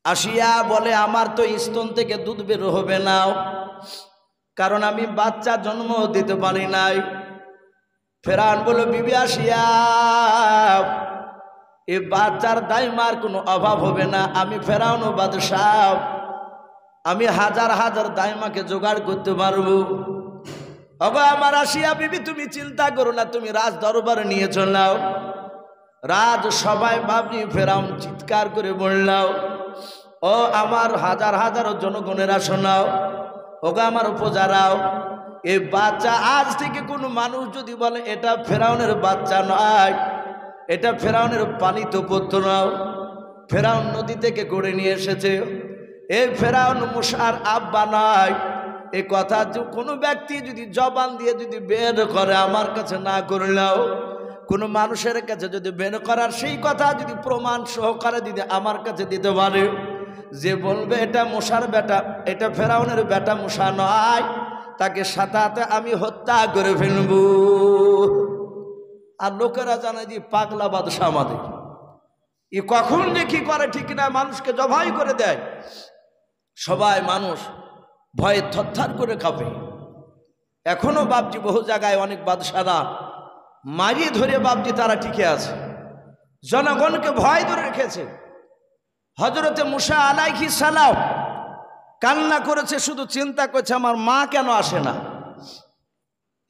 আসিয়া বলে আমার তো স্তন থেকে দুধ বের হবে না, কারণ আমি বাচ্চা জন্ম দিতে পারি নাই। ফেরাউন বলল বিবি আসিয়া, এই বাচ্চার দাইমার কোনো অভাব হবে না, আমি ফেরাউন বাদশাহ, আমি হাজার হাজার দাইমাকে জোগাড় করতে পারবো। ওগো আমার আসিয়া বিবি, তুমি চিন্তা করো না, তুমি রাজ দরবারে নিয়ে চলাও। রাজ সবাই ভাবনি ফেরাউন চিৎকার করে বললাও, ও আমার হাজার হাজার জনগণেরা শোনাও, ওগো আমার উপজারাও, এই বাচ্চা আজ থেকে কোনো মানুষ যদি বলে এটা ফেরাউনের বাচ্চা নয়, এটা ফেরাউনের পালিত পুত্র নাও, ফেরাউন নদী থেকে গড়ে নিয়ে এসেছে, এই ফেরাউন মুসার আব্বা নয়, এই কথা কোনো ব্যক্তি যদি জবান দিয়ে যদি বের করে আমার কাছে না করলেও, কোনো মানুষের কাছে যদি বের করার সেই কথা যদি প্রমাণ সহকারে দিতে আমার কাছে দিতে পারে, যে বলবে এটা মুসার বেটা, এটা ফেরাউনের বেটা মুসা নয়, তাকে সাথে সাথে আমি হত্যা করে ফেলব। আর লোকেরা জানে যে পাগলা বাদশা আমাদের, ই কখন যে কি করে ঠিক না, মানুষকে জবাই করে দেয়। সবাই মানুষ ভয়ে থরথর করে কাঁপে। এখনো বাপজি বহু জায়গায় অনেক বাদশারা মারিয়ে ধরে বাপজি তারা টিকে আছে, জনগণকে ভয় ধরে রেখেছে। হযরতে মুসা আলাইহিস সালাম কান্না করেছে, শুধু চিন্তা করছে আমার মা কেন আসে না।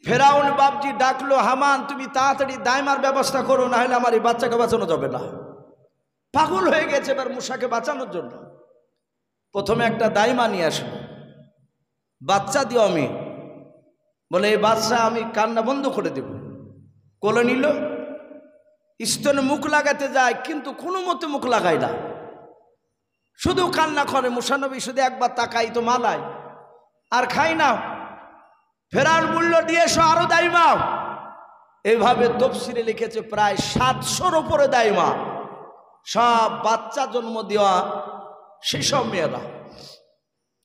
ফেরাউন বাপজি ডাকলো, হামান তুমি তাড়াতাড়ি দাইমার ব্যবস্থা করো, না হলে আমার এই বাচ্চাকে বাঁচানো যাবে না। পাগল হয়ে গেছে এবার মুসাকে বাঁচানোর জন্য। প্রথমে একটা দাইমা নিয়ে আসলো, বাচ্চা দিও আমি, বলে এই বাচ্চা আমি কান্না বন্ধ করে দেব। কোলে নিল, স্তনে মুখ লাগাতে যায় কিন্তু কোনো মতে মুখ লাগায় না, শুধু কান্না করে। মুসা নবী শুধু একবার তাকাই তো মালায় আর খাই না। ফেরাউন বলল দিয়ে এসো আরো দাইমা। এইভাবে তফসিরে লিখেছে প্রায় 700-র উপরে দাইমা, সব বাচ্চা জন্ম দেওয়া সেসব মেয়েরা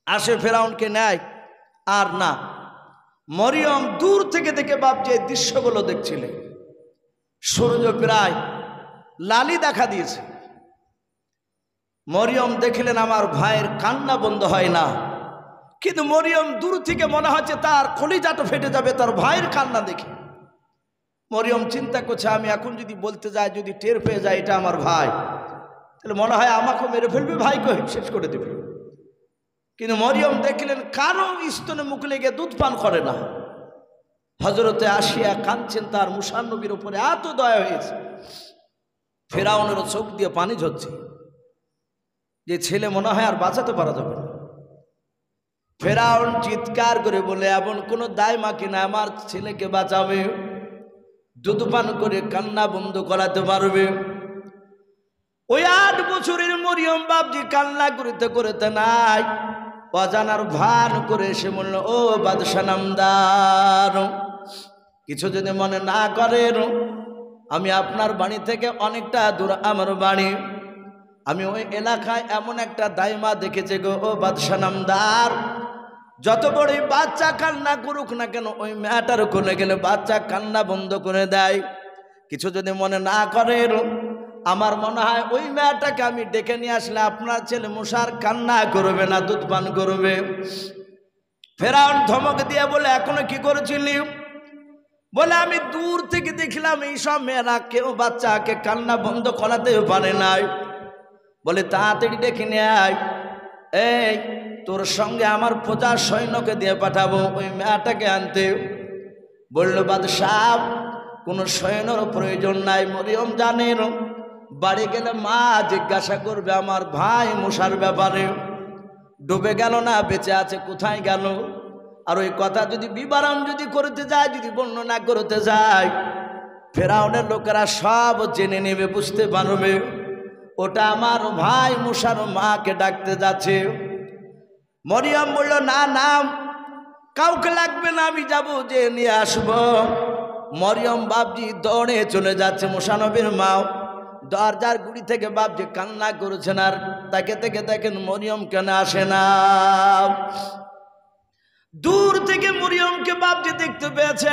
আসে ফেরাউনকে নেয়। আর না, মরিয়ম দূর থেকে দেখে বাপজি এই দৃশ্যগুলো দেখছিলেন। সূর্য প্রায় লালি দেখা দিয়েছে। মরিয়ম দেখলেন আমার ভাইয়ের কান্না বন্ধ হয় না, কিন্তু মরিয়ম দূর থেকে মনে হচ্ছে তার কলিজাটা ফেটে যাবে তার ভাইয়ের কান্না দেখে। মরিয়ম চিন্তা করছে আমি এখন যদি বলতে যাই, যদি টের পেয়ে যায় এটা আমার ভাই, তাহলে মনে হয় আমাকেও মেরে ফেলবে, ভাইকে শেষ করে দেবে। কিন্তু মরিয়ম দেখলেন কারো স্তনে মুখ লেগে দুধ পান করে না। হযরতে আসিয়া কাঁদছেন, তার মুসা নবীর উপরে এত দয়া হয়েছে। ফেরাউনেরও চোখ দিয়ে পানি ঝরছে, যে ছেলে মনে হয় আর বাঁচাতে পারা যাবে না। ফেরাউন চিৎকার করে বলে এমন কোন দাইমা কিনা আমার ছেলেকে বাঁচাবে, দুধ পান করে কান্না বন্ধ করাতে পারবে। ওই 8 বছরের মরিয়ম বাপজি কান্না করতে করতে নাই, অজানার ভান করে এসে বলল, ও বাদশা নামদার, কিছু যদি মনে না করেন, আমি আপনার বাড়ি থেকে অনেকটা দূর আমার বাড়ি, আমি ওই এলাকায় এমন একটা দাইমা দেখেছি গো ও বাদশা নামদার, যত বড়ই বাচ্চা কান্না করুক না কেন ওই মেয়েটার কোলে গেলে বাচ্চা কান্না বন্ধ করে দেয়। কিছু যদি মনে না করেন, আমার মনে হয় ওই মেয়েটাকে আমি ডেকে নিয়ে আসলে আপনার ছেলে মুসার কান্না করবে না, দুধ পান করবে। ফেরাউন ধমক দিয়ে বলে এখনো কি করেছিলি? বলে আমি দূর থেকে দেখলাম এইসব মেয়েরা কেউ বাচ্চাকে কান্না বন্ধ করাতে পারে নাই। বলে তাড়াতাড়ি ডেকে নিয়ে আয়, এই তোর সঙ্গে আমার প্রজা সৈন্যকে দিয়ে পাঠাবো ওই মেয়েটাকে আনতে। বলল বাদশাহ কোনো সৈন্যর প্রয়োজন নাই, মরিয়ম জানেন বাড়ি গেলে মা জিজ্ঞাসা করবে আমার ভাই মুসার ব্যাপারে, ডুবে গেল না বেঁচে আছে কোথায় গেল। আর ওই কথা যদি বিবরণ যদি করতে যায়, যদি বর্ণনা করতে যায়, ফেরাউনের লোকেরা সব জেনে নেবে, বুঝতে পারবে ওটা আমার ভাই মুসার মাকে ডাকতে যাচ্ছে। মরিয়ম বলল না না, কাউকে লাগবে না, আমি যাব যে নিয়ে আসবো। মরিয়ম বাপজি দৌড়ে চলে যাচ্ছে। মুসা নবীর মা দরজার গুড়ি থেকে বাপজি কান্না করেছেন, আর তাকে থেকে দেখেন মরিয়ম কেন আসে না। দূর থেকে মরিয়মকে বাপজি দেখতে পেয়েছে।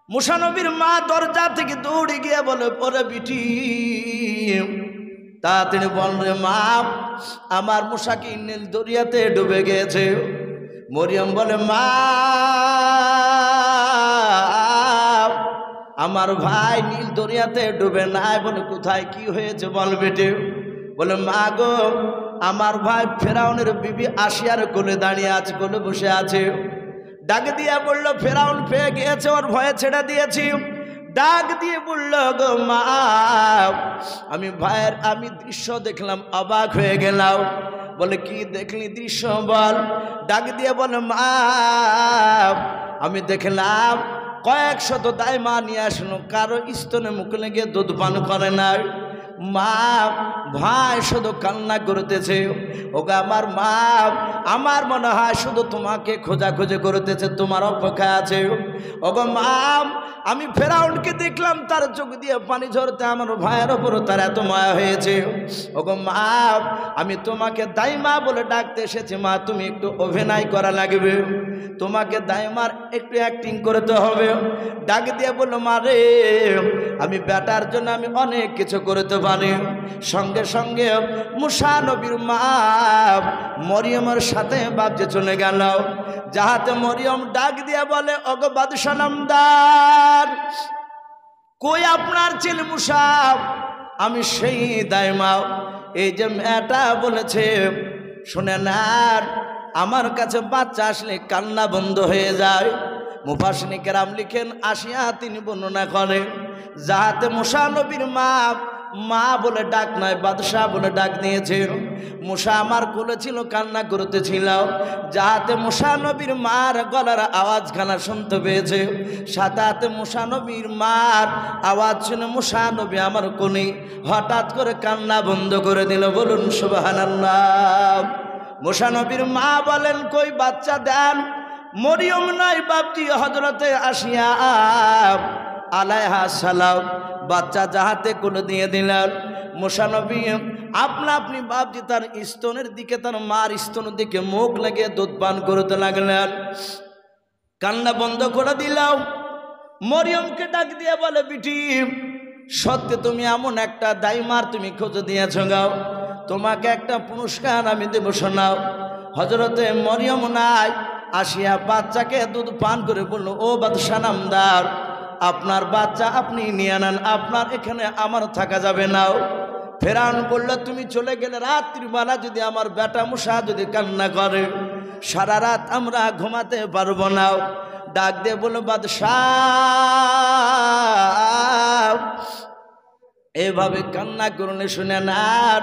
মুসা নবীর মা দরজা থেকে দৌড়ে গিয়ে বলে ওরে বিটি, তা তিনি বললেন, মা আমার মুসা কি নীল দরিয়াতে ডুবে গিয়েছে? মরিয়ম বলে, মা আমার ভাই নীল দরিয়াতে ডুবে নাই। বলে, কোথায় কি হয়েছে বল বেটে? বলে, মা গো আমার ভাই ফেরাউনের বিবি আসিয়ার কোলে দাঁড়িয়ে আছে, কোলে বসে আছে। ডাক দিয়ে বলল, ফেরাউন পেয়ে গিয়েছে, ওর ভয়ে ছেড়ে দিয়েছি। ডাক দিয়ে বলল, গো মা আমি দৃশ্য দেখলাম, অবাক হয়ে গেলাম। বলে, কি দেখলি দৃশ্য বল? ডাক দিয়ে বলে, মা আমি দেখলাম কয়েক শত দাইমা নিয়ে আসলো, কারো স্তনে মুখ লেগে দুধ পান করে না। মা ভাই শুধু কান্না করতেছে। ওগো আমার মা, আমার মনে হয় শুধু তোমাকে খোঁজাখুঁজি করতেছে, তোমার অপেক্ষা আছে। ওগো মা, আমি ফেরাউনকে দেখলাম, তার চোখ দিয়ে পানি ঝরতে, আমার ভাইয়ের ওপর তার এত মায়া হয়েছে। ওগো মা, আমি তোমাকে দাইমা বলে ডাকতে এসেছি। মা তুমি একটু অভিনয় করা লাগবে, তোমাকে দাইমার একটু অ্যাক্টিং করতে হবে। ডাক দিয়ে বললো, মা রে আমি বেটার জন্য আমি অনেক কিছু করতে পারি। সঙ্গে সঙ্গে মুসা নবীর মা মরিয়মের সাথে বাপজি চলে গেল। যাহাতে মরিয়ম ডাক দিয়ে বলে, ওগো বাদশা নামদার, কই আপনার ছেলে মুসা? আমি সেই দাইমা, এই যে মেয়েটা বলেছে শুনেন, আর আমার কাছে বাচ্চা আসলে কান্না বন্ধ হয়ে যায়। মুফাসসিরিন কেরাম লিখেন, আসিয়া তিনি বর্ণনা করেন, যাহাতে মুসা নবীর মা বলে ডাক নয়, বাদশাহ বলে ডাক দিয়েছে। মুসা আমার কোলে ছিল, কান্না করতেছিল। যাহাতে মুসা নবীর মার গলার আওয়াজখানা শুনতে পেয়েছে। সাথে মুসা নবীর মার আওয়াজ শুনে মুসা নবী আমার কোলে হঠাৎ করে কান্না বন্ধ করে দিল। বলুন সুবহানাল্লাহ। মুসা নবীর মা বলেন, কই বাচ্চা দেন? মরিয়ম নাই বাপজি, হযরতে আসিয়া আলাইহা সালাম বাচ্চা যাহাতে কোলে দিয়ে দিলেন। মুসা নবী আপনা আপনি বাপজি তার স্তনের দিকে, তার মার স্তনের দিকে মুখ লাগিয়ে দুধ পান করতে লাগলেন। কান্না বন্ধ করে দিলাম। মরিয়মকে ডাক দিয়ে বলে, বিটি সত্যি তুমি এমন একটা দাইমার তুমি খোঁজ দিয়েছ গাও, তোমাকে একটা পুরস্কার আমি দেব, শোনাও। হযরতে মরিয়ম নাই আসিয়া বাচ্চাকে দুধ পান করে বলল, ও বাদশা নামদার, আপনার বাচ্চা আপনি নিয়ে নেন, আপনার এখানে আমার থাকা যাবে না। ফেরাউন বলল, তুমি চলে গেলে রাত্রিবেলা যদি আমার বেটা মুসা যদি কান্না করে, সারা রাত আমরা ঘুমাতে পারবো না। ডাক দিয়ে বলল, বাদশাহ এভাবে কান্না করলে শুনেন, আর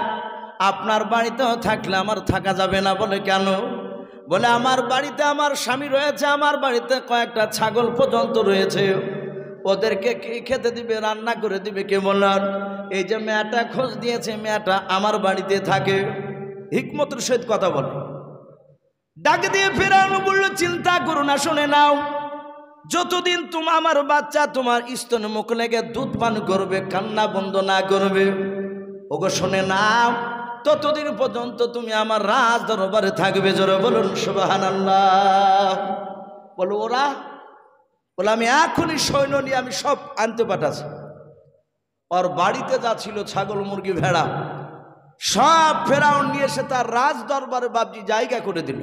আপনার বাড়িতেও থাকলে আমার থাকা যাবে না। বলে, কেন? বলে, আমার বাড়িতে আমার স্বামী রয়েছে, আমার বাড়িতে কয়েকটা ছাগল পর্যন্ত রয়েছে, ওদেরকে কে খেতে দিবে, রান্না করে দিবে কে বলার? এই যে মেয়েটা খোঁজ দিয়েছে, মেয়েটা আমার বাড়িতে থাকে। হিকমতের সহিত কথা বলে। ডাক দিয়ে ফেরাউন বলল, চিন্তা করো না, শুনে নাও, যতদিন তুমি আমার বাচ্চা তোমার স্তনে মুখ লেগে দুধ পান করবে, কান্না বন্ধ না করবে, ওগো শুনে নাও, ততদিন পর্যন্ত তুমি আমার রাজ দরবারে থাকবে। জোরে বলুন সুবহানাল্লাহ। বলো, ওরা বলে, আমি এখনই সৈন্য নিয়ে আমি সব আনতে পাঠাচ্ছি। ওর বাড়িতে যা ছিল ছাগল মুরগি ভেড়া সব ফেরাউন নিয়ে এসে তার রাজ দরবারে বাপজি জায়গা করে দিল।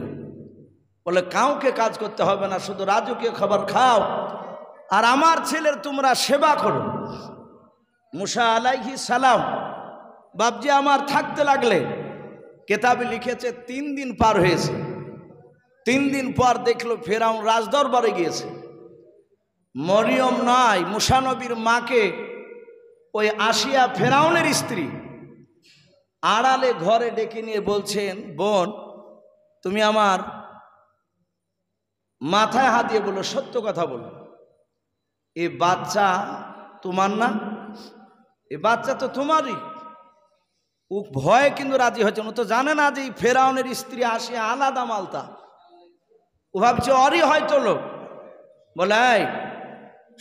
বলে, কাউকে কাজ করতে হবে না, শুধু রাজকীয় খাবার খাও আর আমার ছেলের তোমরা সেবা করো। মুসা আলাইহিস সালাম বাপজি আমার থাকতে লাগলে, কেতাবে লিখেছে 3 দিন পার হয়েছে। 3 দিন পর দেখলো ফেরাউন রাজদরবারে গিয়েছে। মরিয়ম নয়, মুসা নবীর মাকে ওই আসিয়া ফেরাউনের স্ত্রী আড়ালে ঘরে ডেকে নিয়ে বলছেন, বোন তুমি আমার মাথায় হাত দিয়ে বলো, সত্য কথা বলো, এই বাচ্চা তোমার না? এই বাচ্চা তো তোমারই। ও ভয়ে কিন্তু রাজি হয়েছে, ও তো জানে না যে ফেরাউনের স্ত্রী আসিয়া আলাদা মালতা, ও ভাবছে অরই হয়তো লোক। বলে,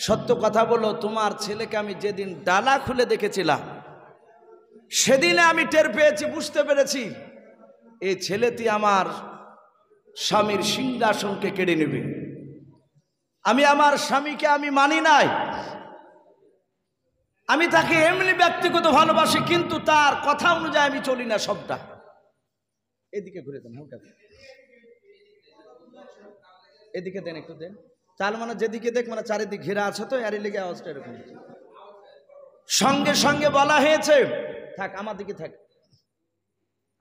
সত্য কথা বলো, তোমার ছেলেকে আমি যেদিন ডালা খুলে দেখেছিলাম সেদিনে আমি টের পেয়েছি, বুঝতে পেরেছি এই ছেলেটি আমার স্বামীর সিংহাসনকে কেড়ে নেবে। আমি আমার স্বামীকে আমি মানি নাই, আমি তাকে এমনি ব্যক্তিগত ভালোবাসি, কিন্তু তার কথা অনুযায়ী আমি চলি না সবটা। এদিকে ঘুরে দেন, হালকা এদিকে দেন, একটু দেন। চাল মানে যেদিকে দেখ মানে চারিদিক ঘেরা আছে, তো এরই লেগে আওয়াজটা এরকম। সঙ্গে সঙ্গে বলা হয়েছে, থাক আমার দিকে থাক,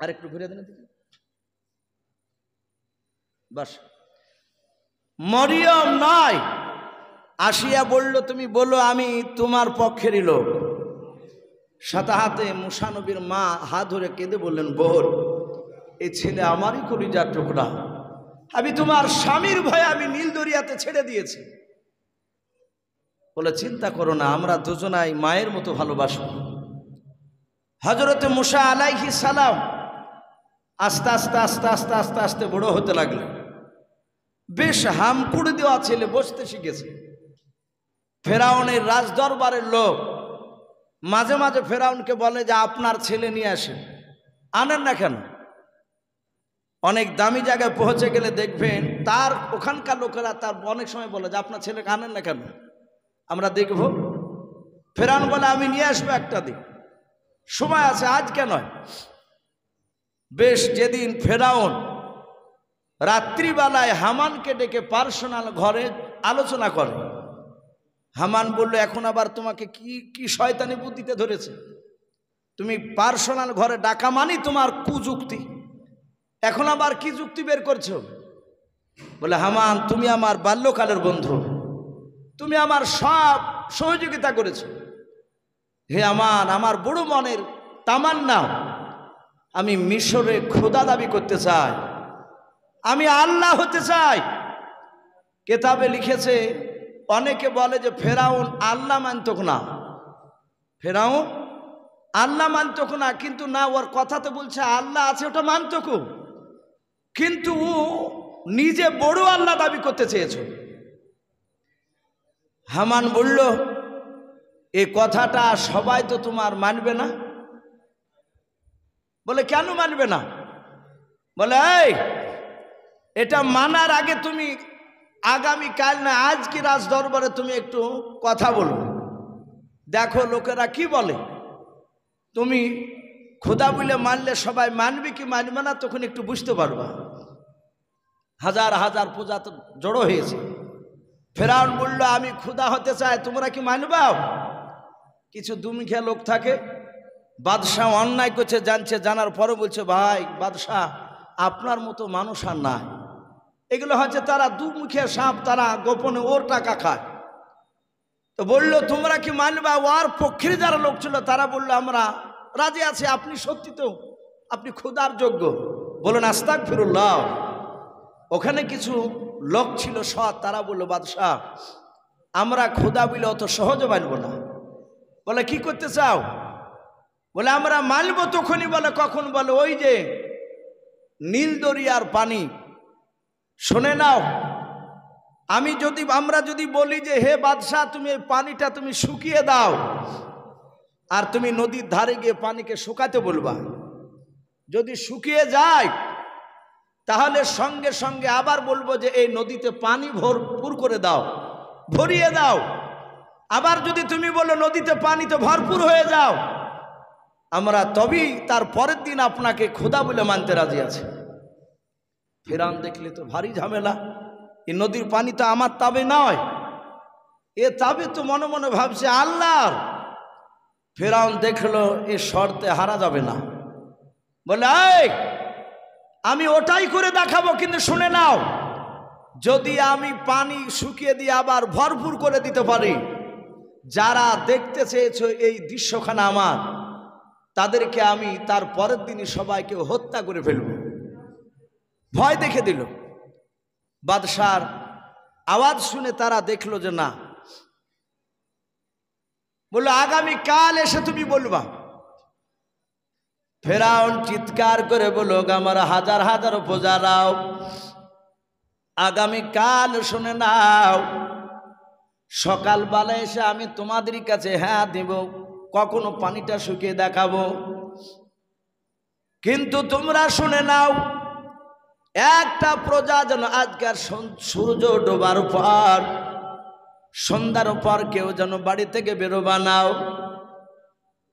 আর একটু ঘুরে দেন এদিকে, বাস। মরিয়ম নয়, আসিয়া বলল তুমি বলো আমি তোমার পক্ষেরই লোক। সাথে হাতে মুসা নবীর মা হাত ধরে কেঁদে বললেন, বোন, এই ছেলে আমারই কলিজার টুকরা, আমি তোমার স্বামীর ভয়ে আমি নীল দরিয়াতে ছেড়ে দিয়েছি। বলে চিন্তা করো না, আমরা দুজনাই মায়ের মতো ভালোবাসব। হযরতে মুসা আলাইহিস সালাম আস্তে আস্তে আস্তে আস্তে আস্তে আস্তে বড় হতে লাগলেন। বেশ হামকুড়ি দেওয়া ছেলে, বসতে শিখেছে। ফেরাউনের রাজদরবারের লোক মাঝে মাঝে ফেরাউনকে বলে যে আপনার ছেলে নিয়ে আসেন, আনেন না কেন? অনেক দামি জায়গায় পৌঁছে গেলে দেখবেন তার ওখানকার লোকেরা তার অনেক সময় বলে যে আপনার ছেলেকে আনেন না কেন, আমরা দেখব। ফেরাউন বলে আমি নিয়ে আসবো একটা দিন, সময় আছে, আজকে নয়। বেশ যেদিন ফেরাউন রাত্রিবেলায় হামানকে ডেকে পার্সোনাল ঘরে আলোচনা করে, হামান বলল এখন আবার তোমাকে কি কি শয়তানি বুদ্ধিতে ধরেছে, তুমি পার্সোনাল ঘরে ডাকা মানি তোমার কুযুক্তি, এখন আবার কি যুক্তি বের করছো? বলে হামান তুমি আমার বাল্যকালের বন্ধু, তুমি আমার সব সহযোগিতা করেছো। হে হামান, আমার বড় মনের তামান্না, আমি মিশরে খোদা দাবি করতে চাই, আমি আল্লাহ হতে চাই। কেতাবে লিখেছে, অনেকে বলে যে ফেরাউন আল্লাহ মানত না, ফেরাউন আল্লাহ মানত না, কিন্তু না, ওর কথাতে বলছে আল্লাহ আছে, ওটা মানত কো, কিন্তু ও নিজে বড় আল্লাহ দাবি করতে চেয়েছে। হামান বলল এই কথাটা সবাই তো তোমার মানবে না। বলে কেন মানবে না? বলে এই এটা মানার আগে তুমি আগামী কাল না আজকে রাজ দরবারে তুমি একটু কথা বলো, দেখো লোকেরা কি বলে। তুমি খোদা বলে মানলে সবাই মানবে কি মানবে না তখন একটু বুঝতে পারবা। হাজার হাজার পূজা তো জড়ো হয়েছে। ফেরাউন বলল আমি খোদা হতে চাই, তোমরা কি মানবাও? কিছু দুমুখিয়া লোক থাকে, বাদশাহ অন্যায় করছে জানছে, জানার পরে বলছে ভাই বাদশাহ আপনার মতো মানুষ আর নাই। এগুলো হচ্ছে তারা দুমুখিয়া সাপ, তারা গোপনে ওর টাকা খায়। তো বললো তোমরা কি মানবা? ওর পক্ষের যারা লোক ছিল তারা বললো আমরা রাজি আছি, আপনি সত্যি তো, আপনি খোদার যোগ্য। বলুন আস্তাগফিরুল্লাহ। ওখানে কিছু লোক ছিল সৎ, তারা বললো বাদশাহ আমরা খোদা বলে অত সহজে মানব না। বলে কি করতে চাও? বলে আমরা মানব তখনই। বলে কখন? বলে ওই যে নীল দরিয়ার পানি। শুনে নাও, আমরা যদি বলি যে হে বাদশাহ তুমি এই পানিটা তুমি শুকিয়ে দাও, আর তুমি নদীর ধারে গিয়ে পানিকে শুকাতে বলবা, যদি শুকিয়ে যায় তাহলে সঙ্গে সঙ্গে আবার বলবো যে এই নদীতে পানি ভরপুর করে দাও, ভরিয়ে দাও। আবার যদি তুমি বলো নদীতে পানি তো ভরপুর হয়ে যাও, আমরা তবেই তার পরের দিন আপনাকে খোদা বলে মানতে রাজি আছি। ফেরাউন দেখলে তো ভারী ঝামেলা, এই নদীর পানি তো আমার তাবে নয়, এ তাবে তো মনে মনে ভাবছে আল্লাহর। ফেরাউন দেখলো এ শর্তে হারা যাবে না। বলে এই আমি ওটাই করে দেখাবো, কিন্তু শুনে নাও, যদি আমি পানি শুকিয়ে দিয়ে আবার ভরপুর করে দিতে পারি, যারা দেখতে চেয়েছো এই দৃশ্যখানা আমার, তাদেরকে আমি তার পরের দিনই সবাইকে হত্যা করে ফেলব। ভয় দেখে দিল। বাদশার আওয়াজ শুনে তারা দেখলো যে না, বললো আগামী কাল এসে তুমি বলবা। ফেরাউন চিৎকার করে বলল আমার হাজার হাজার প্রজারাও আগামী কাল শুনে নাও, সকালবেলা এসে আমি তোমাদের কাছে হ্যাঁ দেব, কখনো পানিটা শুকিয়ে দেখাবো, কিন্তু তোমরা শুনে নাও একটা প্রজা যেন আজকের সূর্য ডোবার পর সন্ধ্যার পর কেউ যেন বাড়ি থেকে বেরোবা নাও,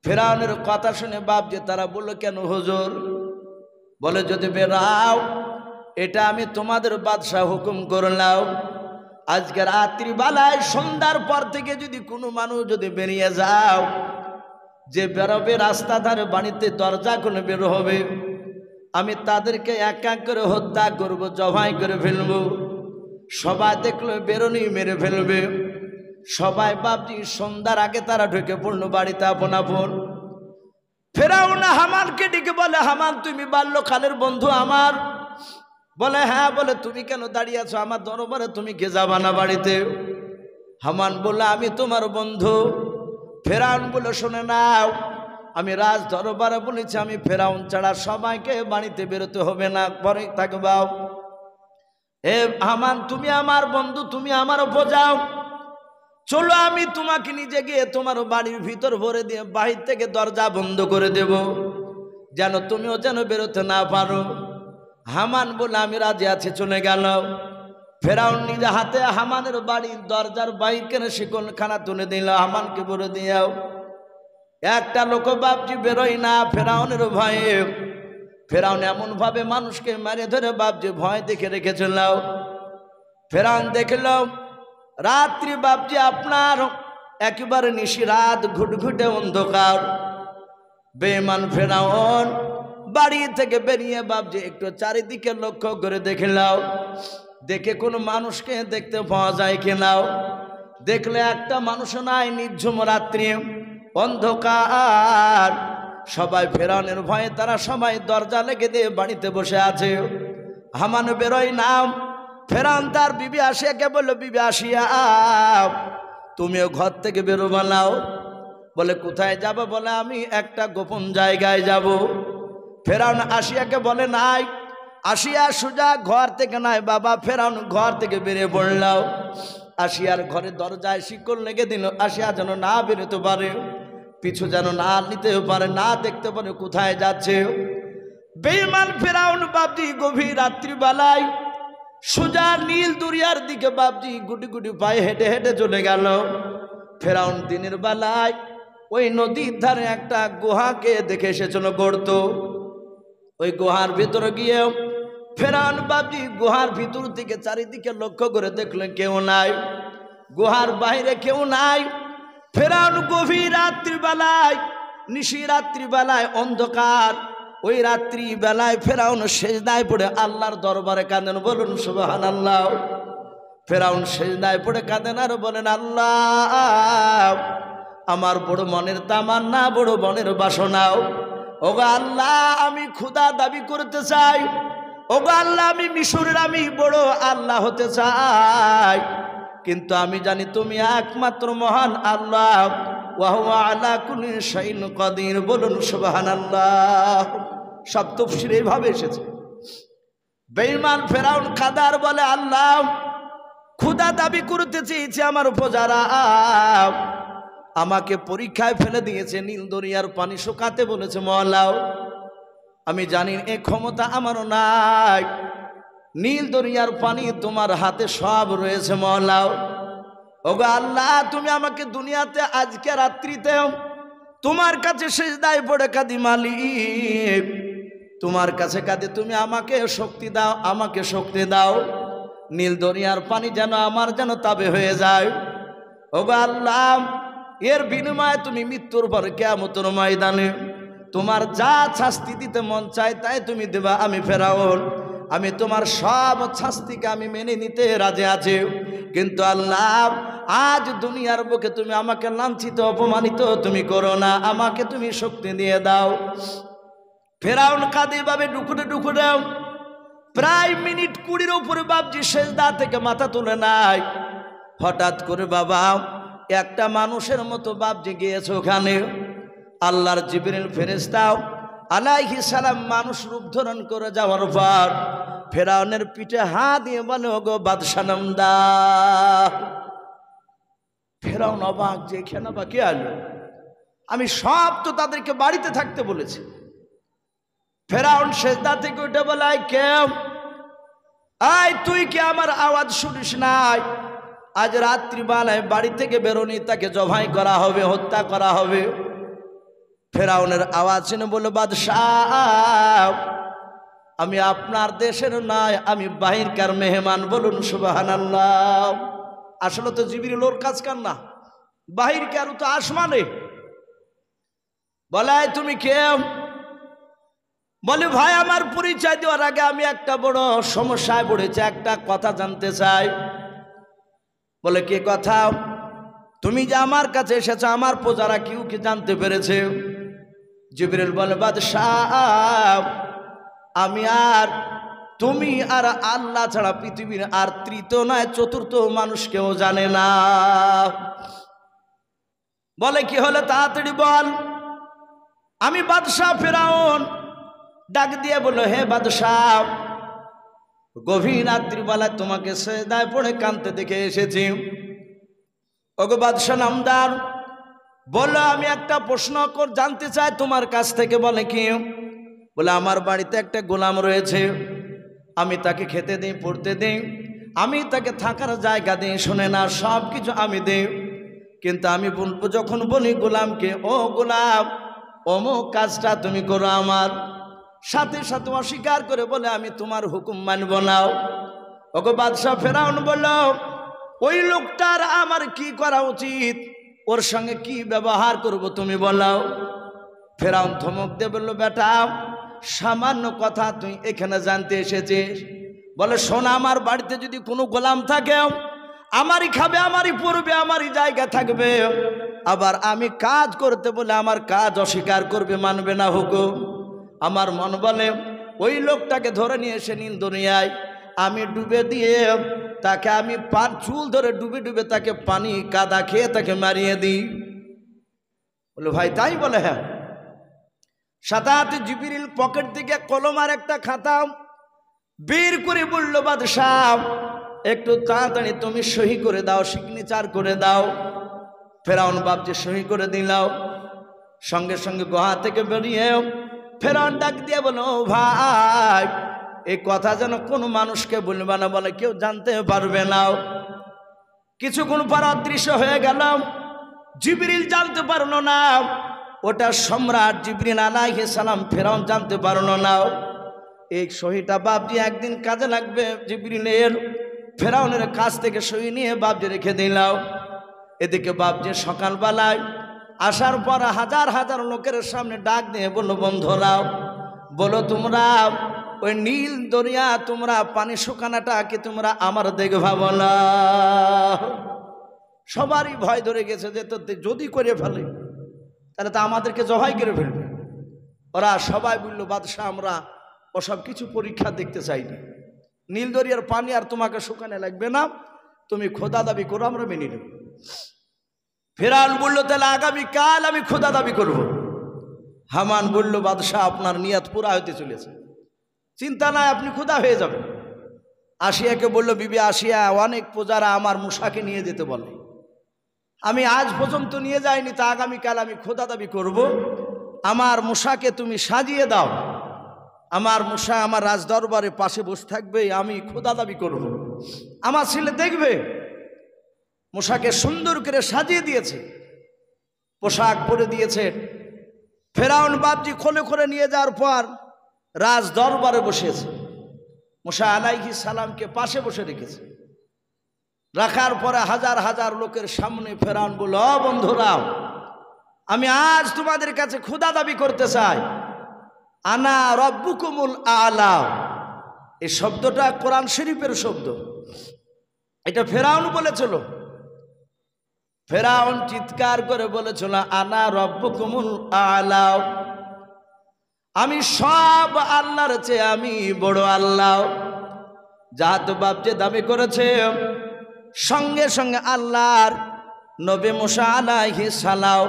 ফেরাউনের কথা শুনে বাপজি তারা বলল, কেন হুজুর? বলে, যদি বেরাও, এটা আমি তোমাদের বাদশাহ হুকুম করলাম, আজকে রাত্রিবেলায় সন্ধ্যার পর থেকে যদি কোনো মানুষ যদি বেরিয়ে যাও, যে বেরোবে রাস্তা ধারে বাড়িতে দরজা খুলে বের হবে, আমি তাদেরকে এক এক করে হত্যা করব, জবাই করে ফেলবো। সবাই দেখলো বেরোনি মেরে ফেলবে। সবাই বাপজি সন্ধ্যার আগে তারা ঢুকে পড়লো বাড়িতে আপন আপন। ফেরাউন হামানকে ডেকে বলে, হামান তুমি বাল্যকালের বন্ধু আমার? বলে, হ্যাঁ। বলে, তুমি কেন দাঁড়িয়ে আছো আমার দরবারে? তুমি কে যাবা না বাড়িতে? হামান বলে, আমি তোমার বন্ধু। ফেরাউন বলে, শুনে নাও, আমি রাজ দরবারে বলেছি আমি ফেরাউন ছাড়া সবাইকে বাড়িতে বেরোতে হবে না, পরে থাকবাও। এ হামান, তুমি আমার বন্ধু, তুমি আমার বোঝাও, চলো আমি তোমাকে নিজে গিয়ে তোমার বাড়ির ভিতর ভরে দিয়ে বাহির থেকে দরজা বন্ধ করে দেব, যেন তুমিও যেন বেরোতে না পারো। হামান বলে, আমি রাজি আছি, চলে গেল। ফেরাউন নিজে হাতে হামানের বাড়ির দরজার বাইর কেনে শিকলখানা তুলে দিল, হামানকে বলে দিয়াও। একটা লোক বাপজি বেরোয় না ফেরাউনের ভয়ে। ফেরাউন এমন ভাবে মানুষকে মারে ধরে বাপজি ভয় দেখে রেখেছিল। ফেরাউন দেখল রাত্রি বাপজি আপনার একেবারে নিশি রাত, ঘুটঘুটে অন্ধকার। বেঈমান ফেরাউন বাড়ি থেকে বেরিয়ে বাপজি একটু চারিদিকে লক্ষ্য করে দেখলাও, দেখে কোনো মানুষকে দেখতে পাওয়া যায় কিনাও। দেখলে একটা মানুষ নাই, নির্ঝুম রাত্রি, অন্ধকার। সবাই ফেরাউনের ভয়ে তারা সবাই দরজা লেগে দিয়ে বাড়িতে বসে আছে। হামান বেরোয় নাম। ফেরাউন তার বিবি আসিয়াকে বলল, বিবি আসিয়া তুমিও ঘর থেকে বেরো বানাও। বলে, কোথায় যাব? বলে, আমি একটা গোপন জায়গায় যাব। ফেরাউন আসিয়াকে বলে, নাই। আসিয়া সোজা ঘর থেকে নাই বাবা। ফেরাউন ঘর থেকে বেরিয়ে পড়লাম। আসিয়ার ঘরে দরজায় শিকল লেগে দিল, আসিয়া যেন না বেরোতে পারে, পিছু যেন না নিতে পারে, না দেখতে পারে কোথায় যাচ্ছে। বেঈমান ফেরাউন বাপজি গভীর রাত্রিবেলায় সোজা নীল দরিয়ার দিকে বাপজি গুটি গুটি পায়ে হেঁটে হেঁটে চলে গেল। ফেরাউন দিনের বেলায় ওই নদীর ধারে একটা গুহাকে দেখে এসেছিল গর্ত। ওই গুহার ভিতরে গিয়ে ফেরাউন বাপজি গুহার ভিতর থেকে চারিদিকে লক্ষ্য করে দেখলেন কেউ নাই, গুহার বাইরে কেউ নাই। ফেরাউন গভীর রাত্রিবেলায়, নিশি রাত্রিবেলায় অন্ধকার, ওই রাত্রিবেলায় ফেরাউন সেজদায় পড়ে আল্লাহর দরবারে কাঁদেন। বলুন সুবহানাল্লাহ। ফেরাউন সেজদায় পড়ে কাঁদেন আর বলেন, আল্লাহ আমার বড় মনের তামান্না, বড় মনের বাসনাও, ওগো আল্লাহ আমি ক্ষুধা দাবি করতে চাই, ওগো আল্লাহ আমি মিশরের আমি বড় আল্লাহ হতে চাই, কিন্তু আমি জানি তুমি একমাত্র মহান আল্লাহ, ওয়া হুয়া আলা কুল্লি শাইইন কাদির। বলুন সুবহানাল্লাহ। সব তাফসীরে এইভাবে এসেছে। বেঈমান ফেরাউন কাদার বলে, আল্লাহ ক্ষুধা দাবি করতে চেয়েছে আমার প্রজারা, আমাকে পরীক্ষায় ফেলে দিয়েছে, নীল দরিয়ার পানি শুকাতে বলেছে মওলাও, আমি জানি এ ক্ষমতা আমারও নাই, নীল দরিয়ার পানি তোমার হাতে সব রয়েছে মওলাও। ওগো আল্লাহ তুমি আমাকে দুনিয়াতে আজকে রাত্রিতে তোমার কাছে সিজদায় পড়ে কাঁদি মালিক, তোমার কাছে কাঁদে তুমি আমাকে শক্তি দাও, আমাকে শক্তি দাও, নীল দরিয়ার পানি যেন আমার যেন তাবে হয়ে যায়। ওগো আল্লাহ এর বিনিময়ে তুমি মৃত্যুর পর কিয়ামতের ময়দানে তোমার যা শাস্তি দিতে মন চায় তাই তুমি দেবা। আমি ফেরাউন, আমি তোমার সব শাস্তিকে আমি মেনে নিতে রাজি আছি, কিন্তু আল্লাহ আজ দুনিয়ার বুকে তুমি আমাকে লাঞ্ছিত অপমানিত তুমি করো না, আমাকে তুমি শক্তি দিয়ে দাও। ফেরাউন কাঁদে ভাবে ডুকুরে ডুকুরে প্রায় মিনিট 20 উপরে বাপজি সেজদা থেকে মাথা তুলে নাই। হঠাৎ করে বাবা একটা মানুষের মতো বাপজি গিয়েছে ওখানে। আল্লাহর জিবরিল ফেরেশতা আলাইহিস সালাম মানুষ রূপ ধারণ করে যাওয়ার পর ফেরাউনের পিঠে হাত দিয়ে বলে, ওগো বাদশা নামদা। ফেরাউন অবাক যে এখানে বা কে আলো, আমি সব তো তাদেরকে বাড়িতে থাকতে বলেছি। ফেরাউন সেজদা থেকে উঠে বলে, কেউ আয় তুই কি আমার আওয়াজ শুনিস নাই? আজ রাত্রিবেলায় বাড়ি থেকে বেরোনি, তাকে জবাই করা হবে, হত্যা করা হবে। ফেরাউনের আওয়াজ শুনে বলল, বাদশাহ আমি আপনার দেশের নয়, আমি বাহিরকার মেহমান। বলুন সুবহানাল্লাহ। আসলে তো জিবরিল ওর কাজ কার না, বাহিরকার, তো আসমানে। বলে তুমি কে? বলে ভাই আমার পরিচয় দেওয়ার আগে আমি একটা বড় সমস্যায় পড়েছি, একটা কথা জানতে চাই। বলে কি কথা? তুমি যে আমার কাছে এসেছো আমার প্রজারা কেউ কি জানতে পেরেছে? জিবরিল বলে, বাদশাহ আমি আর তুমি আর আল্লাহ ছাড়া পৃথিবীর আর তৃতীয় নয় চতুর্থ মানুষ কেউ জানে না। বলে কি হলো তাড়াতাড়ি বল। আমি বাদশাহ ফেরাউন ডাক দিয়ে বলল, হে বাদশাহ গভীর রাত্রি বেলায় তোমাকে সেজদায় পড়ে কাঁদতে দেখে এসেছি। ওগো বাদশাহ নামদার, বললো আমি একটা প্রশ্ন জানতে চাই তোমার কাছ থেকে। বলে কি? বলে আমার বাড়িতে একটা গোলাম রয়েছে, আমি তাকে খেতে দিই, পড়তে দিই, আমি তাকে থাকার জায়গা দিই, শোনে না সব কিছু আমি দিই, কিন্তু আমি বলবো যখন বলি গোলামকে, ও গোলাম অমুক কাজটা তুমি করো, আমার সাথে সাথে অস্বীকার করে বলে আমি তোমার হুকুম মানব না। ওগো বাদশাহ ফেরাউন বলল, ওই লোকটার আমার কি করা উচিত, ওর সঙ্গে কি ব্যবহার করব তুমি বলাও। ফেরাউন ধমক দিয়ে বলল, বেটা সামান্য কথা তুই এখানে জানতে এসেছিস? বলে শোন, আমার বাড়িতে যদি কোনো গোলাম থাকে আমারই খাবে, আমারই পড়বে, আমারই জায়গা থাকবে, আবার আমি কাজ করতে বলে আমার কাজ অস্বীকার করবে, মানবে না হুকুম। আমার মন বলে ওই লোকটাকে ধরে নিয়ে এসে নীল দুনিয়ায় আমি ডুবে দিয়ে তাকে আমি চুল ধরে ডুবে ডুবে তাকে পানি কাদা খেয়ে তাকে মারিয়ে দিই। বলে ভাই তাই? বলে হ্যাঁ। সাথে সাথে জিবরিল পকেট থেকে কলম আর একটা খাতা বের করে বলল, বাদশাহ একটু তাড়াতাড়ি তুমি সহি করে দাও, সিগনেচার করে দাও। ফেরাউন বাপজি সহি করে দিলাও। সঙ্গে সঙ্গে গুহা থেকে বেরিয়ে ফেরাউন ডাক দিয়ে বলো, ভাই এই কথা যেন কোনো মানুষকে বলবে না, বলে কেউ জানতে পারবে না। কিছুক্ষণ পর অদৃশ্য হয়ে গেল, জিবরিল জানতে পারলো না, ওটা সম্রাট জিবরিল আলাইহিস সালাম। ফেরাউন জানতে পারলো না। এই সহিটা বাপজি একদিন কাজে লাগবে জিবরিলের। ফেরাউনের কাছ থেকে সহি নিয়ে বাপজি রেখে দিলাম। এদিকে বাপজি সকালবেলায় আসার পর হাজার হাজার লোকের সামনে ডাক দিয়ে বললো, বন্ধুরাও বলো তোমরা ওই নীল দরিয়া তোমরা পানি শুকানাটা কি তোমরা আমার দেখবা? বলা সবারই ভয় ধরে গেছে যে তো যদি করে ফেলে তাহলে তো আমাদেরকে জবাই করে ফেলবে। ওরা সবাই বললো, বাদশাহ আমরা ওসব কিছু পরীক্ষা দেখতে চাইনি, নীল দরিয়ার পানি আর তোমাকে শুকানে লাগবে না, তুমি খোদা দাবি করো, আমরা মেনে নেব। ফেরাউন বলল, তাহলে আগামীকাল আমি খোদা দাবি করব। হামান বলল, বাদশাহ আপনার নিয়ত পুরা হতে চলেছে, চিন্তা নাই, আপনি খোদা হয়ে যাবেন। আসিয়াকে বলল, বিবি আসিয়া অনেক প্রজারা আমার মূসাকে নিয়ে যেতে বলে, আমি আজ পর্যন্ত নিয়ে যাইনি, তা আগামীকাল আমি খোদা দাবি করব। আমার মূসাকে তুমি সাজিয়ে দাও, আমার মূসা আমার রাজদরবারে পাশে বসে থাকবে, আমি খোদা দাবি করব, আমার ছেলে দেখবে। মূসাকে সুন্দর করে সাজিয়ে দিয়েছে, পোশাক পরে দিয়েছে। ফেরাউন বাপজি খোলে খোলে নিয়ে যাওয়ার পর রাজ দরবারে বসেছে, মূসা আলাইহিস সালামকে পাশে বসে রেখেছে। রাখার পরে হাজার হাজার লোকের সামনে ফেরাউন বলল, বন্ধুরা আমি আজ তোমাদের কাছে খোদা দাবি করতে চাই, আনা রব্বুকুমুল আলা। এই শব্দটা কোরআন শরীফের শব্দ, এটা ফেরাউন বলেছিল। ফেরাউন চিৎকার করে বলেছিল, আনা রব্বুকুমুল আলা, আমি সব আল্লাহর চেয়ে আমি বড় আল্লাহ। যা তো বাপ যে দাবি করেছে, সঙ্গে সঙ্গে আল্লাহর নবী মূসা আলাইহিস সালাম,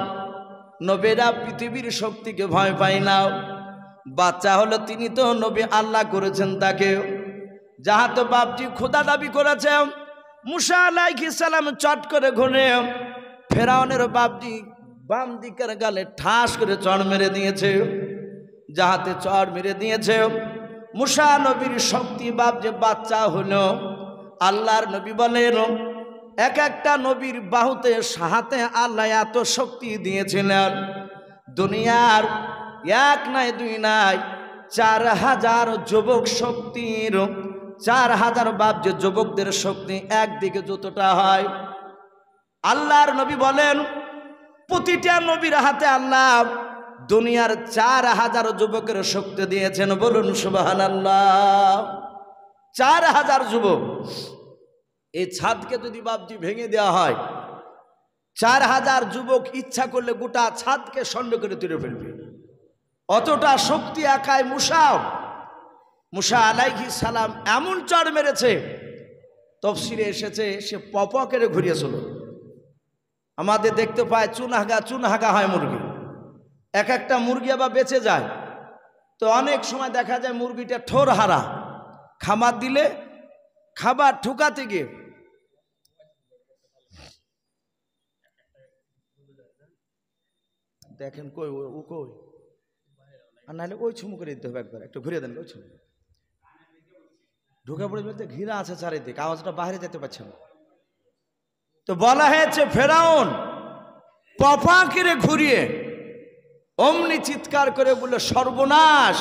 নবীরা পৃথিবীর শক্তিকে ভয় পায় না, বাচ্চা হলো তিনি তো নবী আল্লাহ করেছেন তাকে। যাহা তো বাপজি খোদা দাবি করেছে, মূসা আলাইহিস সালাম চট করে ঘুরে ফেরাউনের বাপজি বাম দিকের গালে ঠাস করে চড় মেরে দিয়েছে। যাহাতে চড় মেরে দিয়েছে, মূসা নবীর শক্তি বাপ যে বাচ্চা হলো। আল্লাহর নবী বলেন, এক একটা নবীর বাহুতে হাতে আল্লাহ এত শক্তি দিয়েছিলেন, দুনিয়ার এক নাই দুই নাই 4000 যুবক শক্তির 4000 বাপ যে যুবকদের শক্তি একদিকে যতটা হয়, আল্লাহর নবী বলেন প্রতিটা নবীর হাতে আল্লাহ দুনিয়ার 4000 যুবকের শক্তি দিয়েছেন। বলুন সুবহানাল্লাহ। 4000 যুবক। এই ছাদকে যদি বাপজি ভেঙে দেওয়া হয়, 4000 যুবক ইচ্ছা করলে গোটা ছাদকে খণ্ড করে তুলে ফেলবে, অতটা শক্তি একাই মুসা আলাইহিস সালাম এমন চড় মেরেছে, তফসিরে এসেছে সে পপকেরে ঘুরিয়েছিল। আমাদের দেখতে পায় চুনহাগা হয় মুরগি, এক একটা মুরগি আবার বেঁচে যায়, তো অনেক সময় দেখা যায় মুরগিটা ঠোর হারা, খাবার দিলে খাবার ঠুকাতে গিয়ে দেখেন কই ও কই, আর নাহলে ওই ছুমু করে দিতে হবে, একবার একটু ঘুরিয়ে দেন, ওই ছুমু ঢুকে পড়ে বলতে ঘিরা আছে চারিদিকে, আওয়াজটা বাইরে যেতে পারছে না। তো বলা হয়েছে ফেরাউন পপাকিরে ঘুরিয়ে অমনি চিৎকার করে বলে সর্বনাশ,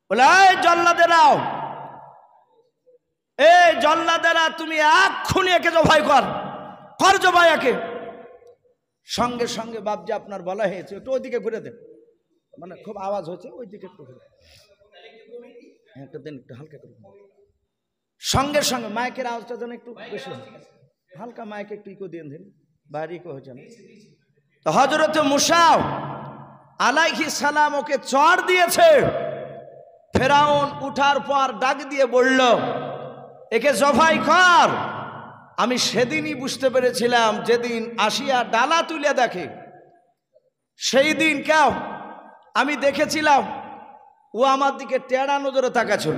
বলে এই জল্লাদেরাও, এই জল্লাদেরা তুমি এক্ষুনি একে জবাই কর জবাই একে। সঙ্গে সঙ্গে বাপজি আপনার বলা হয়েছে একটু ওইদিকে ঘুরে দেন, মানে খুব আওয়াজ হচ্ছে ওইদিকে একটু ঘুরে একটা দেন, একটু হালকা করে। সঙ্গে সঙ্গে মাইকের আওয়াজটা যেন একটু বেশি হয়, হালকা মাইকে একটু ইকো দিয়ে দিন, বাইরে ইকো হচ্ছে না। তো হযরত মুসা আলাইহিস সালাম ওকে চড় দিয়েছে। ফেরাউন উঠার পর ডাক দিয়ে বলল একে জবাই কর। আমি সেদিনই বুঝতে পেরেছিলাম, যেদিন আসিয়া ডালা তুলে দেখে সেই দিন কেউ আমি দেখেছিলাম ও আমার দিকে টেড়া নজরে তাকাচ্ছিল,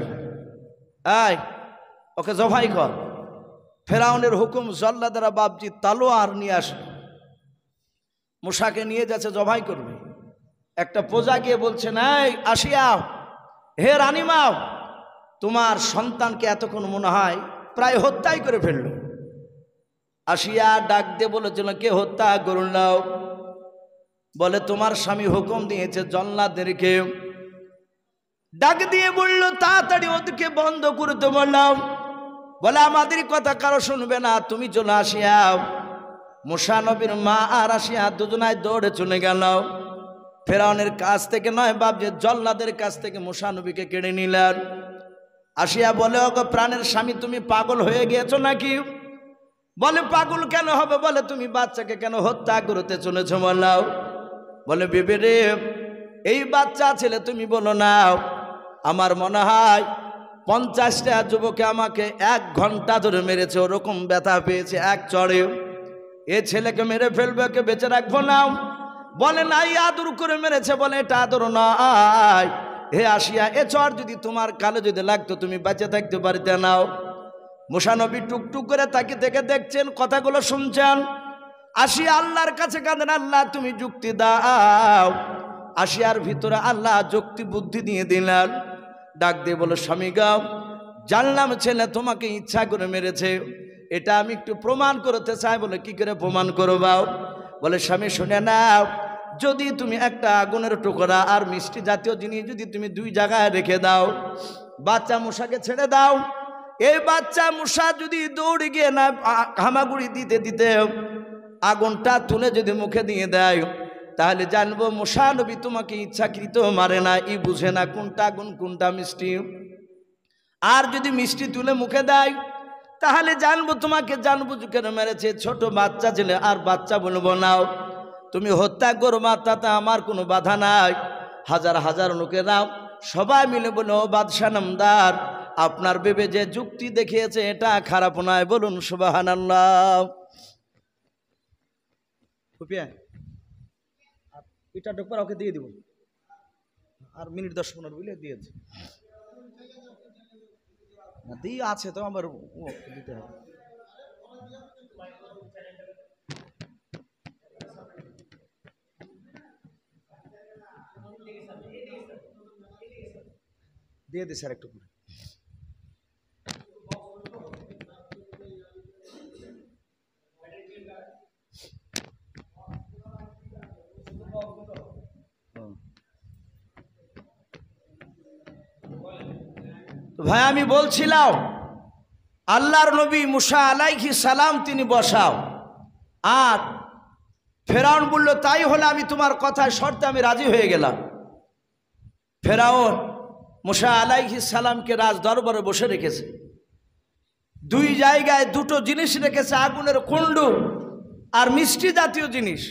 এই ওকে জবাই কর। ফেরাউনের হুকুম, জল্লাদেরা বাপজি তালোয়ার নিয়ে আসলো, মুসাকে নিয়ে যাচ্ছে জবাই করবে। একটা প্রজা গিয়ে বলছে এই আসিয়া, হে রানীমাও, তোমার সন্তানকে এতক্ষণ মনে হয় প্রায় হত্যাই করে ফেললো। আসিয়া ডাক দিয়ে বলেছিল কে হত্যা করলাম? বলে তোমার স্বামী হুকুম দিয়েছে জল্লাদেরকে। ডাক দিয়ে বলল তাড়াতাড়ি ওদেরকে বন্ধ করতে বললাম। বলে আমাদের কথা কারো শুনবে না, তুমি চলে আসিয়া। মুসা নবীর মা আর আসিয়া দুজনায় দৌড়ে চলে গেল। ফেরাউনের কাছ থেকে নয় বাপ, যে জল্লাদের কাছ থেকে মুসা নবীকে কেড়ে নিলেন। আসিয়া বলে ওগো প্রাণের স্বামী, তুমি পাগল হয়ে গিয়েছো নাকি? বলে পাগল কেন হবে? বলে তুমি বাচ্চাকে কেন হত্যা করতে চলেছো বলাও। বলে বেবে রে, এই বাচ্চা ছেলে তুমি বলো না, আমার মনে হয় 50টা যুবকে আমাকে 1 ঘন্টা ধরে মেরেছে, ওরকম ব্যথা পেয়েছে এক চড়ে। এ ছেলেকে মেরে ফেলবে, কে বেঁচে রাখবো না। বলে নাই আদর করে মেরেছে। বলে এটা আদর নয়। হে আসিয়া, এ চড় যদি তোমার কালে যদি লাগতো তুমি বেঁচে থাকতে পারতে নাও। মুসা নবী টুকটুক করে তাকে দেখে দেখছেন, কথাগুলো শুনছেন। আসিয়া আল্লাহর কাছে কাঁদেন, আল্লাহ তুমি যুক্তি দাও। আসিয়ার ভিতরে আল্লাহ যুক্তি বুদ্ধি দিয়ে দিলেন। ডাক দিয়ে বলো স্বামী গাও, জানলাম ছেলে তোমাকে ইচ্ছা করে মেরেছে, এটা আমি একটু প্রমাণ করতে চাই। বলে কি করে প্রমাণ করবাও? বলে স্বামী শুনে নাও, যদি তুমি একটা আগুনের টুকরা আর মিষ্টি জাতীয় জিনিস যদি তুমি 2 জায়গায় রেখে দাও, বাচ্চা মুসাকে ছেড়ে দাও, এই বাচ্চা মুসা যদি দৌড়ে গিয়ে না হামাগুড়ি দিতে দিতে আগুনটা তুলে যদি মুখে দিয়ে দেয়, তাহলে জানবো মুসা নবী তোমাকে ইচ্ছাকৃত মারে না, ই বুঝে না কোনটা আগুন কোনটা মিষ্টি। আর যদি মিষ্টি তুলে মুখে দেয়, তাহলে জানবো তোমাকে জানবো কেন মেরেছে। ছোট বাচ্চা ছেলে আর বাচ্চা বলবো নাও, তুমি হত্যা করবা, তাতে আমার কোনো বাধা নাই। হাজার হাজার লোকেরা সবাই মিলে বলো বাদশা নামদার, আপনার বেবে যে যুক্তি দেখিয়েছে এটা খারাপ নয়। বলুন সুবহানাল্লাহ। এটা ডক্টর ওকে দিয়ে দিব, আর মিনিট 10-15 বুঝলে দিয়েছে, দিয়ে আছে তো আমার দিতে হবে। দিয়ে দিই স্যার একটু করে। ভাই আমি বলছিলাম আল্লাহর নবী মুসা আলাইহিস সালাম তিনি বসাও, আর ফেরাউন বলল তাই হলে আমি তোমার কথায় শর্তে আমি রাজি হয়ে গেলাম। ফেরাউন মুসা আলাইহিস সালামকে রাজ দরবারে বসে রেখেছে, দুই জায়গায় দুটো জিনিস রেখেছে, আগুনের কুণ্ড আর মিষ্টি জাতীয় জিনিস।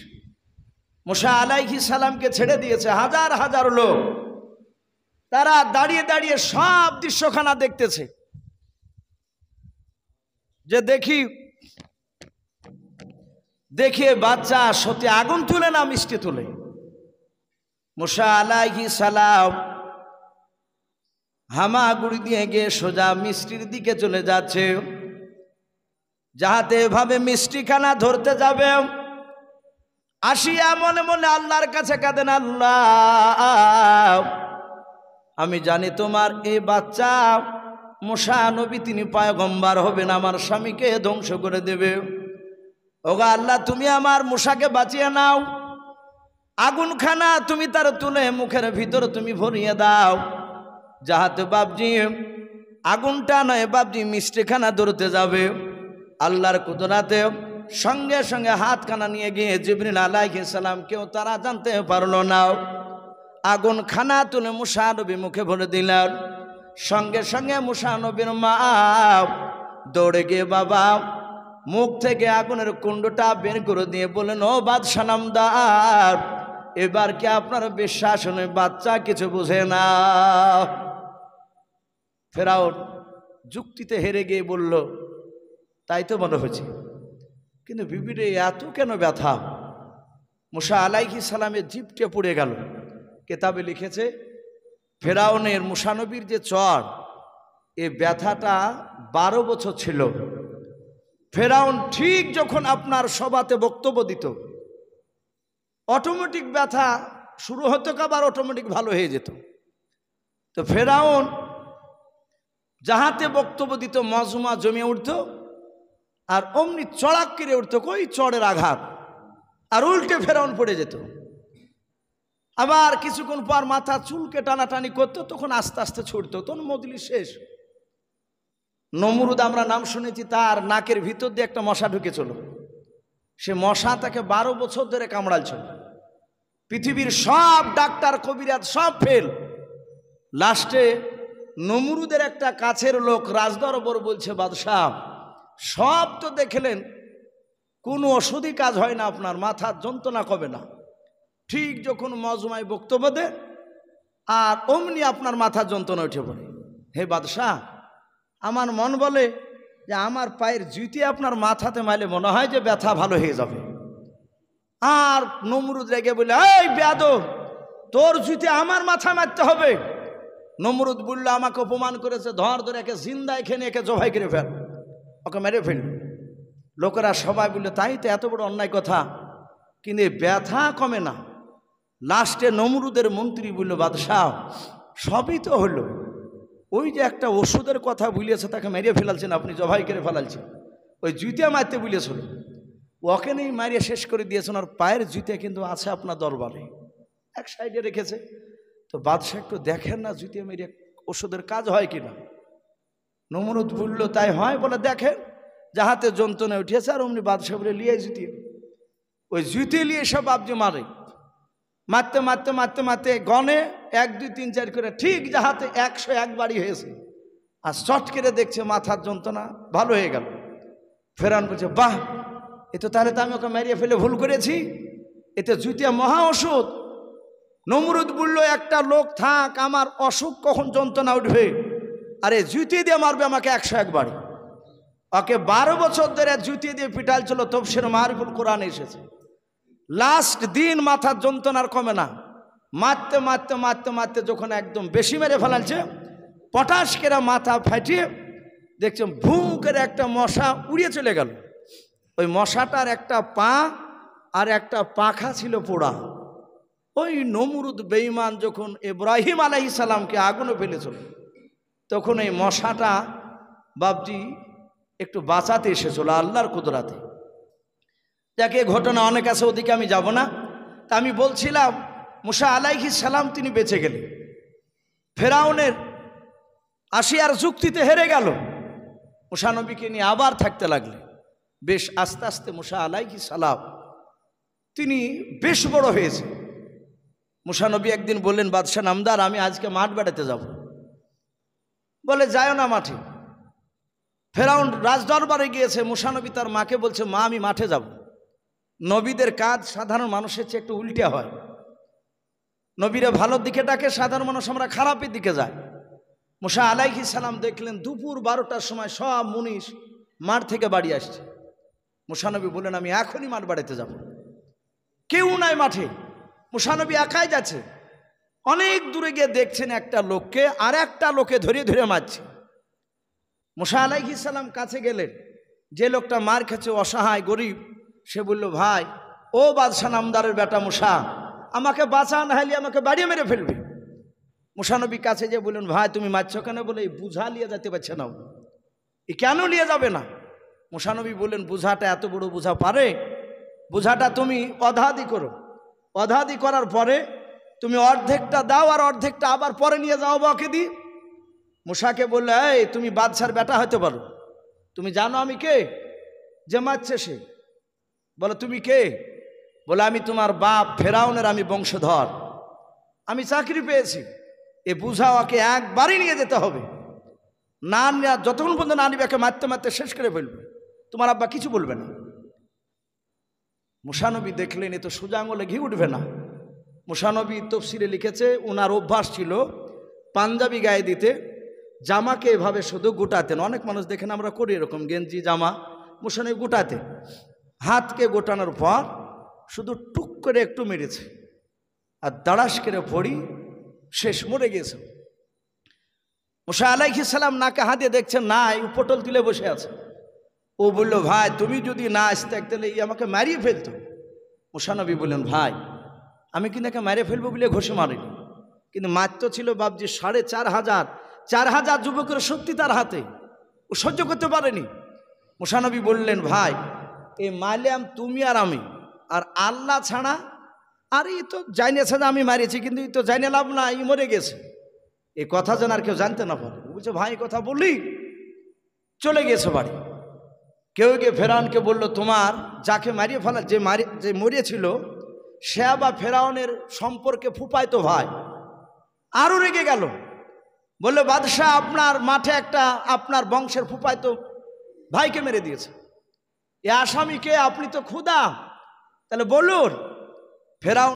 মুসা আলাইহিস সালামকে ছেড়ে দিয়েছে, হাজার হাজার লোক তারা দাঁড়িয়ে দাঁড়িয়ে সব দৃশ্যখানা দেখতেছে, যে দেখে বাচ্চা সত্যি আগুন তুলে না মিষ্টি তুলে। মুসা আলাইহিস সালাম হামাগুড়ি দিয়ে গিয়ে সোজা মিষ্টির দিকে চলে যাচ্ছে, যাহাতে এভাবে মিষ্টিখানা ধরতে যাবে। আসিয়া মনে মনে আল্লাহর কাছে কাঁদেন, আল্লাহ আমি জানি তোমার এই বাচ্চা মুসা নবী তিনি পয়গম্বর হবেন, আমার স্বামীকে ধ্বংস করে দেবে। ওগো আল্লাহ তুমি আমার মুসাকে বাঁচিয়ে নাও, আগুনখানা তুমি তার তুলে মুখের ভিতর তুমি ভরিয়ে দাও, যাহাতে বাপজি আগুনটা নয় বাপজি মিষ্টিখানা ধরতে যাবে। আল্লাহর কুদরাতে সঙ্গে সঙ্গে হাতখানা নিয়ে গিয়ে জিবরিল আলাইহিস সালাম কেউ তারা জানতে পারলো না, আগুনখানা তুলে মুসা নবী মুখে ভরে দিলেন। সঙ্গে সঙ্গে মুসা নবীর মা দৌড়ে গিয়ে বাবা মুখ থেকে আগুনের কুণ্ডটা বের করে দিয়ে বলেন, ও বাদশা নামদার, এবার কি আপনার বিশ্বাস নয় বাচ্চা কিছু বুঝে না? ফেরাউন যুক্তিতে হেরে গিয়ে বলল, তাই তো মনে হয়েছে, কিন্তু বিবিরে এত কেন ব্যথা? মুসা আলাইহিস সালামের জিভটা পুড়ে গেল। কেতাবে লিখেছে ফেরাউনের মুসা নবীর যে চর, এ ব্যথাটা 12 বছর ছিল। ফেরাউন ঠিক যখন আপনার সভাতে বক্তব্য দিত অটোমেটিক ব্যথা শুরু হতো, আবার অটোমেটিক ভালো হয়ে যেত। তো ফেরাউন যাহাতে বক্তব্য দিত মজমা জমে উঠত, আর অমনি চড়াক কেড়ে উঠত কই চড়ের আঘাত, আর উল্টে ফেরাউন পড়ে যেত। আবার কিছুক্ষণ পর মাথা চুলকে টানাটানি করতো, তখন আস্তে আস্তে ছুটতো, তখন মজলিস শেষ। নমরুদ আমরা নাম শুনেছি, তার নাকের ভিতর দিয়ে একটা মশা ঢুকেছিল, সে মশা তাকে 12 বছর ধরে কামড়ালছিল। পৃথিবীর সব ডাক্তার কবিরাজ সব ফেল, লাস্টে নমরুদের একটা কাছের লোক রাজদরবার বলছে, বাদশাহ সব তো দেখলেন, কোনো ওষুধই কাজ হয় না, আপনার মাথার যন্ত্রণা কবে না। ঠিক যখন মজমায় বক্তব্য দেন আর অমনি আপনার মাথার যন্ত্রণা উঠে পড়ে। হে বাদশাহ, আমার মন বলে যে আমার পায়ের জুতি আপনার মাথাতে মাইলে মনে হয় যে ব্যথা ভালো হয়ে যাবে। আর নমরুদ রেগে বলে, এই বেয়াদব, তোর জুতি আমার মাথা মারতে হবে। নমরুদ বলল, আমাকে অপমান করেছে, ধর ধরে একে জিন্দা এখানে একে জবাই করে ফেল, ওকে মেরে ফেল। লোকেরা সবাই বললো, তাই তো এত বড় অন্যায় কথা, কিন্তু ব্যথা কমে না। লাস্টে নমরুদের মন্ত্রী বলল, বাদশাহ সবই তো হলো, ওই যে একটা ওষুধের কথা বলিয়েছে তাকে মেরিয়ে ফেলালছেন, আপনি জবাই করে ফেলালছেন, ওই জুতিয়া মারতে বলিয়েছিল, ওকে নেই মারিয়ে শেষ করে দিয়েছেন, আর পায়ের জুতিয়া কিন্তু আছে আপনার দরবারে, এক সাইডে রেখেছে। তো বাদশাহ একটু দেখেন না জুতিয়া মেরিয়ে ওষুধের কাজ হয় কিনা। নমরুদ বলল, তাই হয়, বলে দেখেন, যাহাতে যন্ত্রণা উঠিয়েছে। আর অমনি বাদশাহ বলে, লিয়ে জুতিয়ে, ওই জুতিয়ে নিয়ে সব বাবজি মারে, মারতে মারতে মারতে মারতে গনে 1 2 3 4 করে ঠিক যাহাতে 101 বাড়ি হয়েছে। আর শর্ট করে দেখছে মাথার যন্ত্রণা ভালো হয়ে গেল। ফেরাউন বলছে, বাহ, এ তো তাহলে তো আমি ওকে মারিয়ে ফেলে ভুল করেছি, এতে জুতিয়া মহা ওষুধ। নমরুদ বলল, একটা লোক থাক, আমার অসুখ কখন যন্ত্রণা উঠবে, আরে জুতিয়ে দিয়ে মারবে আমাকে 101 বাড়ি। ওকে 12 বছর ধরে জুতিয়ে দিয়ে পিটাল ছিল, তফসির মারিফুল কোরআন এসেছে। লাস্ট দিন মাথার যন্ত্রণার কমে না, মারতে মারতে মারতে মারতে যখন একদম বেশি মেরে ফেলালছে, পটাশ কেরা মাথা ফাটিয়ে দেখছেন ভূ করে একটা মশা উড়িয়ে চলে গেল। ওই মশাটার একটা পা আর একটা পাখা ছিল পোড়া। ওই নমরুদ বেঈমান যখন ইব্রাহিম আলাইহিস সালামকে আগুনে ফেলেছিল, তখন এই মশাটা বাপজি একটু বাঁচাতে এসেছিল আল্লাহর কুদরাতে। যাকে ঘটনা অনেক আছে, ওদিকে আমি যাব না। তা আমি বলছিলাম মুসা আলাইহিস সালাম তিনি বেঁচে গেলেন। ফেরাউনের আসিয়ার যুক্তিতে হেরে গেল। মুসা নবীকে নিয়ে আবার থাকতে লাগলেন। বেশ আস্তে আস্তে মুসা আলাইহিস সালাম তিনি বেশ বড় হয়েছে। মুসা নবী একদিন বললেন, বাদশাহ নামদার, আমি আজকে মাঠ বেড়াতে যাব। বলে, যাও না মাঠে। ফেরাউন রাজদরবারে গিয়েছে। মুসা নবী তার মাকে বলছে, মা আমি মাঠে যাব। নবীদের কাজ সাধারণ মানুষের চেয়ে একটু উল্টে হয়। নবীরা ভালোর দিকে ডাকে, সাধারণ মানুষ আমরা খারাপের দিকে যায়। মুসা আলাইহিস সালাম দেখলেন দুপুর 12টার সময় সব মুনিশ মাঠ থেকে বাড়ি আসছে। মুসা নবী বললেন, আমি এখনই মাঠ বাড়াতে যাব। কেউ নাই মাঠে, মুসা নবী একাই যাচ্ছে। অনেক দূরে গিয়ে দেখছেন একটা লোককে আর একটা লোকে ধরে ধরে মারছে। মুসা আলাইহিস সালাম কাছে গেলেন। যে লোকটা মার খেছে, অসহায় গরিব, সে বলল, ভাই ও বাদশাহ নামদারের বেটা মুসা, আমাকে বাঁচা, না হলে আমাকে বাড়িয়ে মেরে ফেলবে। মুসা নবী কাছে যে বললেন, ভাই তুমি মারছ কেন? বলে, এই বুঝা নিয়ে যেতে পারছে না। এ কেন নিয়ে যাবে না? মুসা নবী বললেন, বুঝাটা এত বড় বুঝা পারে? বুঝাটা তুমি অধাদি করো, অধাদি করার পরে তুমি অর্ধেকটা দাও আর অর্ধেকটা আবার পরে নিয়ে যাও বাকে দি। মুসাকে বললে, এই তুমি বাদশার বেটা হতে পারো, তুমি জানো আমি কে? যে মারছে সে। বলে, তুমি কে? বলে, আমি তোমার বাপ ফেরাউনের আমি বংশধর, আমি চাকরি পেয়েছি। এ বুঝা ওকে একবারই নিয়ে যেতে হবে, না যতক্ষণ পর্যন্ত না নিবে, মারতে মারতে শেষ করে ফেলবে, তোমার আব্বা কিছু বলবে না। মুসা নবী দেখলেন এ তো সোজা আঙুলে ঘি উঠবে না। মুসা নবী তফসিরে লিখেছে, ওনার অভ্যাস ছিল পাঞ্জাবি গায়ে দিতে, জামাকে এভাবে শুধু গোটাতেন। অনেক মানুষ দেখেন আমরা করি এরকম, গেঞ্জি জামা। মুসা নবী গোটাতে, হাতকে গোটানোর পর শুধু টুক করে একটু মেরেছে, আর দাঁড়াস করে পড়ি শেষ, মরে গেছে। মুসা আলাইহিস সালাম নাকে হাতে দেখছেন না, এই পটল তুলে বসে আছে। ও বলল, ভাই তুমি যদি না আসতে তাহলে আমাকে মারিয়ে ফেলতো। মুসা নবী বললেন, ভাই আমি কিন্তু একে মারিয়ে ফেলবো বলে ঘষে মারিনি, কিন্তু মারতে ছিল বাবজি 4,500 যুবকের শক্তি তার হাতে, ও সহ্য করতে পারেনি। মুসা নবী বললেন, ভাই এ মারলাম তুমি আর আমি, আর আল্লাহ ছাড়া। আর এই তো জানিয়েছে যে আমি মারিয়েছি, কিন্তু এই তো জানিয়ে লাভ না, এই মরে গেছে। এই কথা যেন আর কেউ জানতে না পারে। বলছে, ভাই কথা বলি, চলে গেছে বাড়ি। কেউ গিয়ে ফেরাউনকে বলল, তোমার যাকে মারিয়ে ফেলা, যে মরিয়েছিল সে বা ফেরাউনের সম্পর্কে ফুপাইতো ভাই। আরও রেগে গেল, বলল, বাদশাহ আপনার মাঠে একটা আপনার বংশের ফুপাইতো ভাইকে মেরে দিয়েছে। এ আসামিকে আপনি তো ক্ষুদা, তাহলে বলুন। ফেরাউন